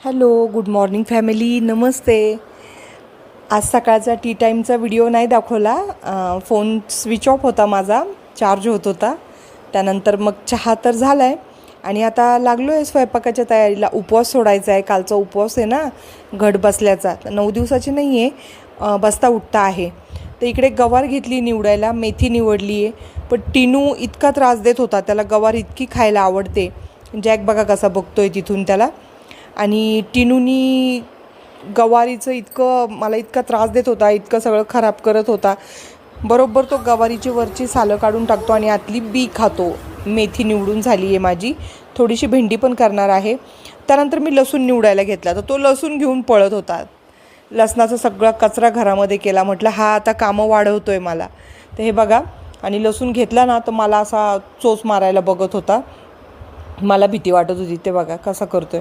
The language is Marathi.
हॅलो, गुड मॉर्निंग फॅमिली, नमस्ते. आज सकाळचा टी टाईमचा व्हिडिओ नाही दाखवला. फोन स्विच ऑफ होता माझा, चार्ज होत होता. त्यानंतर मग चहा तर झाला आहे आणि आता लागलो आहे स्वयंपाकाच्या तयारीला. उपवास सोडायचा आहे, कालचा उपवास आहे ना घट बसल्याचा. 9 दिवसाची नाही आहे, बसता उठता आहे. तर इकडे गवार घेतली निवडायला, मेथी निवडली आहे. पण टिनू इतका त्रास देत होता, त्याला गवार इतकी खायला आवडते. जॅक बघा कसा बघतोय तिथून त्याला. आणि टिनूनी गवारीचं मला इतका त्रास देत होता, इतकं सगळं खराब करत होता. बरोबर तो गवारीची वरची सालं काढून टाकतो आणि आतली बी खातो. मेथी निवडून झाली आहे माझी, थोडीशी भेंडी पण करणार आहे. त्यानंतर मी लसूण निवडायला घेतला, तर तो लसूण घेऊन पळत होता. लसणाचा सगळा कचरा घरामध्ये केला. म्हटलं हा आता कामं वाढवतोय मला. तर हे बघा, आणि लसूण घेतला ना तर मला असा चोच मारायला बघत होता. मला भीती वाटत होती. ते बघा कसा करतोय.